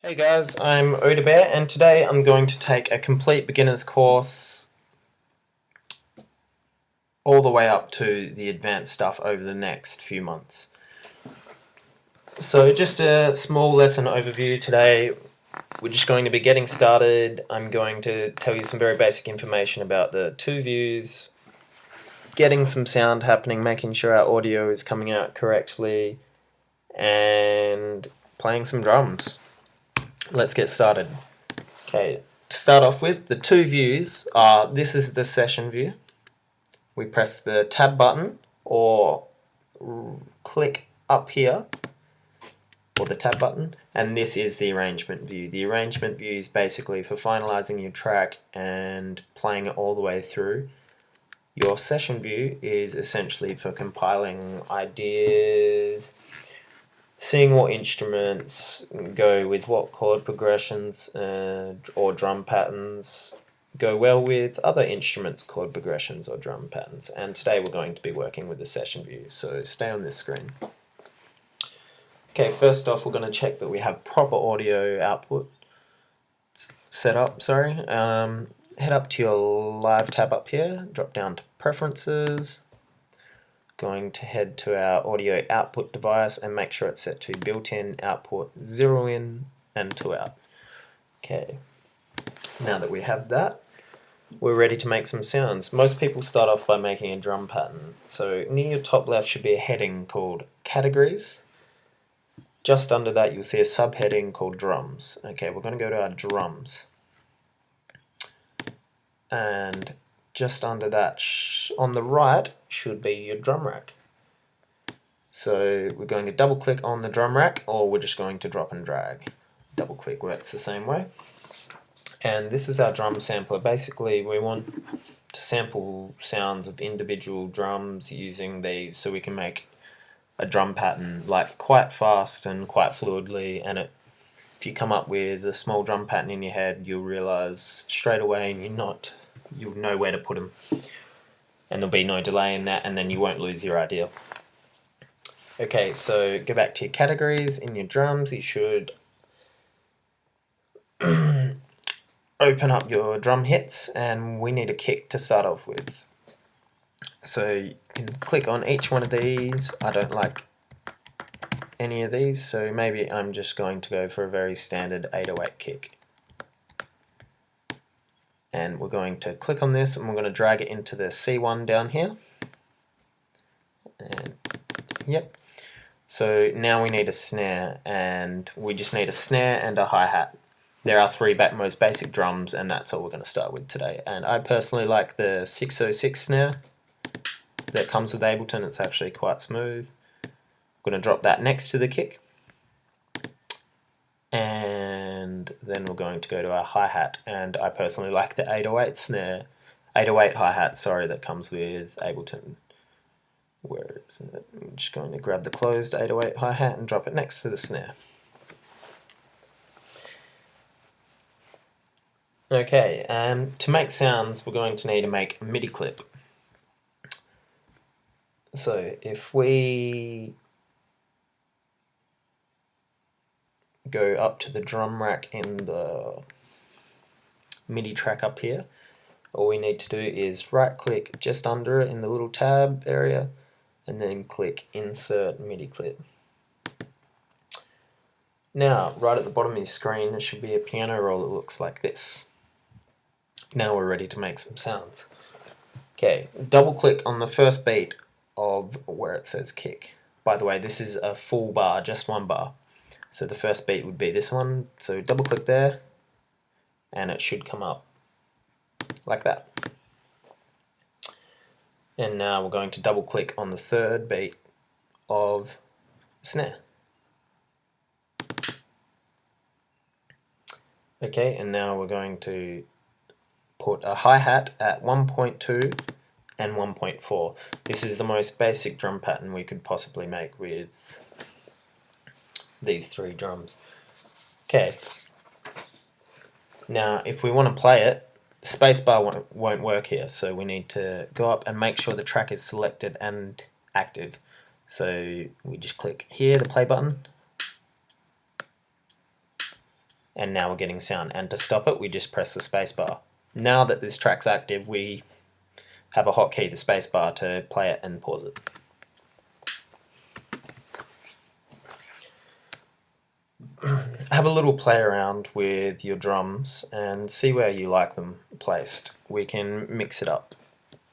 Hey guys, I'm Oda Bear, and today I'm going to take a complete beginner's course all the way up to the advanced stuff over the next few months. So just a small lesson overview today. We're just going to be getting started. I'm going to tell you some very basic information about the two views, getting some sound happening, making sure our audio is coming out correctly, and playing some drums. Let's get started. Okay, to start off with, the two views are, this is the session view. We press the tab button or click up here, or the tab button, and this is the arrangement view. The arrangement view is basically for finalizing your track and playing it all the way through. Your session view is essentially for compiling ideas, seeing what instruments go with what chord progressions or drum patterns go well with other instruments' chord progressions or drum patterns. And today we're going to be working with the session view, so stay on this screen. Okay, first off we're going to check that we have proper audio output set up. Head up to your live tab up here, drop down to preferences, going to head to our audio output device and make sure it's set to built-in output 0 in and 2 out. Okay, now that we have that, we're ready to make some sounds. Most people start off by making a drum pattern. So near your top left should be a heading called categories. Just under that you'll see a subheading called drums. Okay, we're going to go to our drums. And just under that, on the right, should be your drum rack. So we're going to double click on the drum rack, or we're just going to drop and drag. Double click works the same way. And this is our drum sampler. Basically we want to sample sounds of individual drums using these so we can make a drum pattern like quite fast and quite fluidly, and if you come up with a small drum pattern in your head you'll realize straight away and you'll know where to put them, and there'll be no delay in that, and then you won't lose your idea. Okay, so go back to your categories. In your drums you should open up your drum hits, and we need a kick to start off with. So you can click on each one of these. I don't like any of these, so maybe I'm just going to go for a very standard 808 kick. And we're going to click on this and we're going to drag it into the C1 down here. And yep. So now we need a snare, and we just need a snare and a hi-hat. There are three most basic drums, and that's all we're going to start with today. And I personally like the 606 snare that comes with Ableton. It's actually quite smooth. I'm going to drop that next to the kick. And then we're going to go to our hi-hat, and I personally like the 808 snare, 808 hi-hat, sorry, that comes with Ableton. Where is it? I'm just going to grab the closed 808 hi-hat and drop it next to the snare. Okay, to make sounds we're going to need to make a Midi clip. So if we go up to the drum rack in the MIDI track up here, all we need to do is right click just under it in the little tab area and then click insert MIDI clip. Now right at the bottom of your screen there should be a piano roll that looks like this. Now we're ready to make some sounds. Okay, double click on the first beat of where it says kick. By the way, this is a full bar, just one bar. So the first beat would be this one, so double click there and it should come up like that. And now we're going to double click on the third beat of snare. Okay, and now we're going to put a hi-hat at 1.2 and 1.4. This is the most basic drum pattern we could possibly make with these three drums. Okay, now if we want to play it, spacebar won't work here, so we need to go up and make sure the track is selected and active. So we just click here, the play button, and now we're getting sound. And to stop it, we just press the space bar. Now that this track's active, we have a hotkey, the space bar, to play it and pause it. Have a little play around with your drums and see where you like them placed. We can mix it up,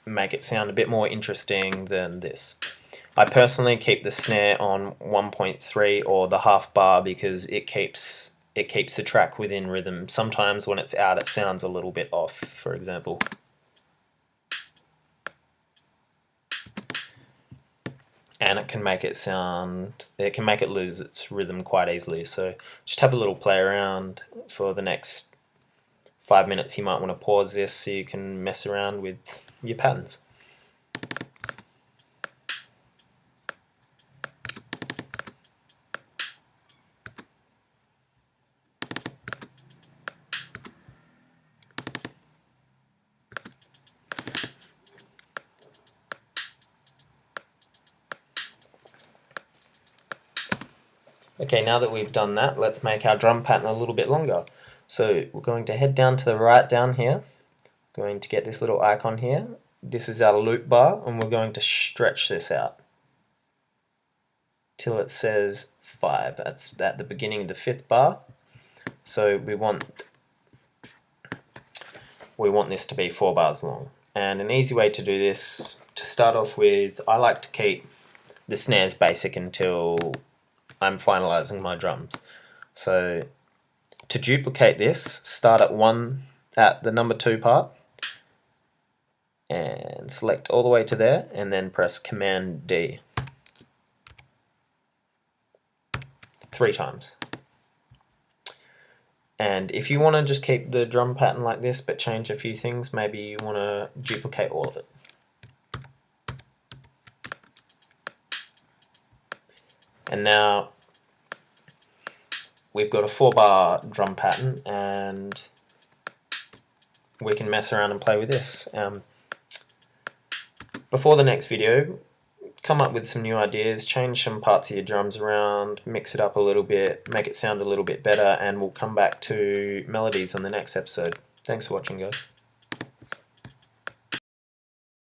make it sound a bit more interesting than this. I personally keep the snare on 1.3 or the half bar because it keeps the track within rhythm. Sometimes when it's out, it sounds a little bit off, for example. And it can make it lose its rhythm quite easily. So just have a little play around. For the next 5 minutes, you might want to pause this so you can mess around with your patterns. Okay, now that we've done that, let's make our drum pattern a little bit longer. So we're going to head down to the right down here. Going to get this little icon here. This is our loop bar, and we're going to stretch this out till it says 5. That's at the beginning of the 5th bar. So we want this to be 4 bars long. And an easy way to do this, to start off with, I like to keep the snares basic until I'm finalizing my drums. So to duplicate this, start at the number 2 part and select all the way to there, and then press Command D 3 times. And if you want to just keep the drum pattern like this but change a few things, maybe you want to duplicate all of it. And now we've got a 4-bar drum pattern, and we can mess around and play with this. Before the next video, come up with some new ideas, change some parts of your drums around, mix it up a little bit, make it sound a little bit better, and we'll come back to melodies on the next episode. Thanks for watching, guys.